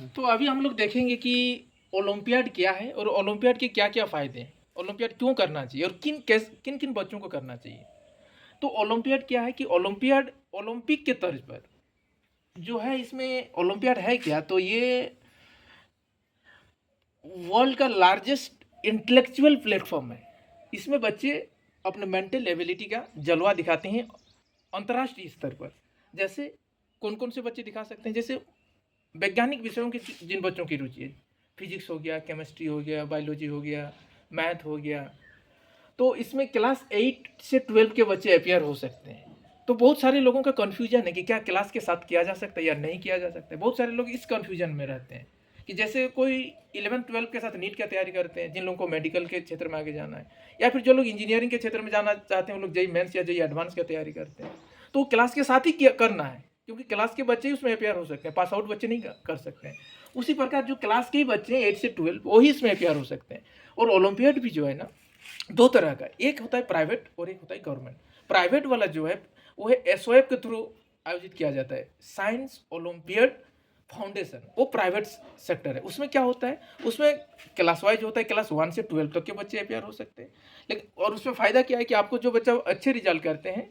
तो अभी हम लोग देखेंगे कि ओलंपियाड क्या है और ओलंपियाड के क्या क्या फ़ायदे हैं, ओलंपियाड क्यों करना चाहिए और किन किन बच्चों को करना चाहिए। तो ओलंपियाड क्या है कि ओलंपियाड ओलंपिक के तर्ज पर जो है, इसमें ओलंपियाड है क्या, तो ये वर्ल्ड का लार्जेस्ट इंटेलेक्चुअल प्लेटफॉर्म है। इसमें बच्चे अपने मेंटल एबिलिटी का जलवा दिखाते हैं अंतर्राष्ट्रीय स्तर पर। जैसे कौन कौन से बच्चे दिखा सकते हैं, जैसे वैज्ञानिक विषयों की जिन बच्चों की रुचि है, फिजिक्स हो गया, केमिस्ट्री हो गया, बायोलॉजी हो गया, मैथ हो गया, तो इसमें क्लास 8 से 12 के बच्चे अपियर हो सकते हैं। तो बहुत सारे लोगों का कन्फ्यूजन है कि क्या क्लास के साथ किया जा सकता है या नहीं किया जा सकता है। बहुत सारे लोग इस कन्फ्यूजन में रहते हैं कि जैसे कोई 11-12 के साथ नीट की तैयारी करते हैं, जिन लोगों को मेडिकल के क्षेत्र में आगे जाना है, या फिर जो लोग इंजीनियरिंग के क्षेत्र में जाना चाहते हैं, वो लोग जेई मेंस या जेई एडवांस की तैयारी करते हैं। तो क्लास के साथ ही करना है, क्योंकि क्लास के बच्चे ही उसमें अपियर हो सकते हैं, पास आउट बच्चे नहीं कर सकते हैं। उसी प्रकार जो क्लास के ही बच्चे हैं 8 से 12, वही इसमें अपियर हो सकते हैं। और ओलंपियाड भी जो है ना, दो तरह का, एक होता है प्राइवेट और एक होता है गवर्नमेंट। प्राइवेट वाला जो है वो है एसओएफ के थ्रू आयोजित किया जाता है, साइंस ओलंपियड फाउंडेशन, वो प्राइवेट सेक्टर है। उसमें क्या होता है, उसमें क्लास वाइज होता है, क्लास 1 से 12 तक के बच्चे अपियर हो सकते हैं। लेकिन और उसमें फ़ायदा क्या है कि आपको जो बच्चा अच्छे रिजल्ट करते हैं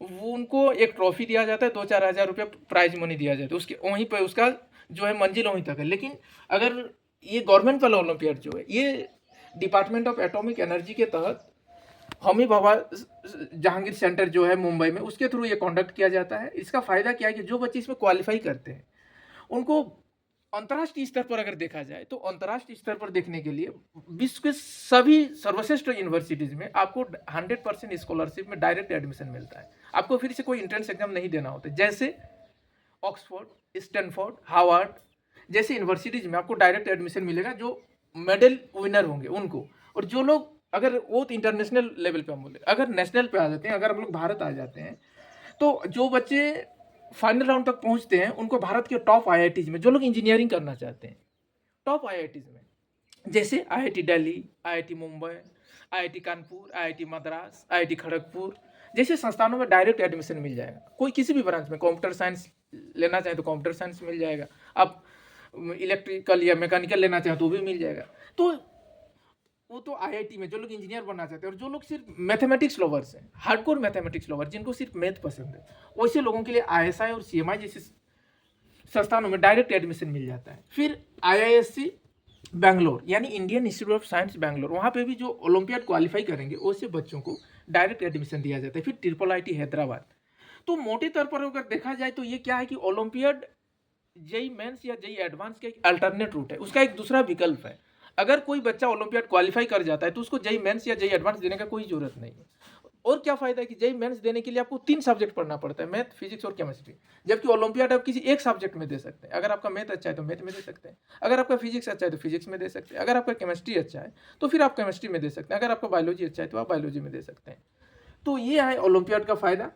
वो उनको एक ट्रॉफी दिया जाता है, 2-4 हज़ार रुपये प्राइज मनी दिया जाता है, उसके वहीं पर उसका जो है मंजिल वहीं तक है। लेकिन अगर ये गवर्नमेंट वाला ओलंपियाड जो है, ये डिपार्टमेंट ऑफ एटॉमिक एनर्जी के तहत होमी भाभा जहांगीर सेंटर जो है मुंबई में, उसके थ्रू ये कंडक्ट किया जाता है। इसका फ़ायदा क्या है कि जो बच्चे इसमें क्वालिफाई करते हैं उनको अंतर्राष्ट्रीय स्तर पर अगर देखा जाए, तो अंतर्राष्ट्रीय स्तर पर देखने के लिए विश्व के सभी सर्वश्रेष्ठ यूनिवर्सिटीज़ में आपको 100% स्कॉलरशिप में डायरेक्ट एडमिशन मिलता है। आपको फिर से कोई एंट्रेंस एग्जाम नहीं देना होता है। जैसे ऑक्सफोर्ड, स्टैनफोर्ड, हार्वर्ड जैसे यूनिवर्सिटीज़ में आपको डायरेक्ट एडमिशन मिलेगा जो मेडल विनर होंगे उनको। और जो लोग, अगर वो तो इंटरनेशनल लेवल पे हम बोले, अगर नेशनल पे आ जाते हैं, अगर हम लोग भारत आ जाते हैं, तो जो बच्चे फाइनल राउंड तक पहुंचते हैं उनको भारत के टॉप आईआईटीज़ में, जो लोग इंजीनियरिंग करना चाहते हैं, टॉप आईआईटीज़ में, जैसे IIT Delhi, IIT Mumbai, IIT Kanpur, IIT Madras, IIT Kharagpur जैसे संस्थानों में डायरेक्ट एडमिशन मिल जाएगा। कोई किसी भी ब्रांच में कंप्यूटर साइंस लेना चाहे तो कंप्यूटर साइंस मिल जाएगा, आप इलेक्ट्रिकल या मैकेनिकल लेना चाहे तो भी मिल जाएगा। तो वो तो आईआईटी में जो लोग इंजीनियर बनना चाहते हैं, और जो लोग सिर्फ मैथमेटिक्स लवर्स हैं, हार्डकोर मैथमेटिक्स लवर, जिनको सिर्फ मैथ पसंद है, वैसे लोगों के लिए आईएसआई और सीएमआई जैसे संस्थानों में डायरेक्ट एडमिशन मिल जाता है। फिर आईआईएससी बैंगलोर यानी Indian institute of science Bangalore, वहाँ पे भी जो ओलंपियाड क्वालिफाई करेंगे वैसे बच्चों को डायरेक्ट एडमिशन दिया जाता है। फिर ट्रिपल आईटी हैदराबाद। तो मोटे तौर पर अगर देखा जाए तो ये क्या है कि ओलंपियाड जेई मेंस या जेई एडवांस का एक अल्टरनेट रूट है, उसका एक दूसरा विकल्प है। अगर कोई बच्चा ओलंपियाड क्वालिफाई कर जाता है तो उसको जेई मेंस या जेई एडवांस देने का कोई जरूरत नहीं है। और क्या फायदा है कि जेई मेंस देने के लिए आपको 3 सब्जेक्ट पढ़ना पड़ता है, मैथ, फिजिक्स और केमिस्ट्री। जबकि ओलंपियाड आप किसी एक सब्जेक्ट में दे सकते हैं। अगर आपका मैथ अच्छा है तो मैथ में दे सकते हैं, अगर आपका फिजिक्स अच्छा है तो फिजिक्स में दे सकते हैं, अगर आपका केमिस्ट्री अच्छा है तो फिर आप केमिस्ट्री में दे सकते हैं, अगर आपका बायोलॉजी अच्छा है तो आप बायोलॉजी में दे सकते हैं। तो ये है ओलंपियाड का फायदा।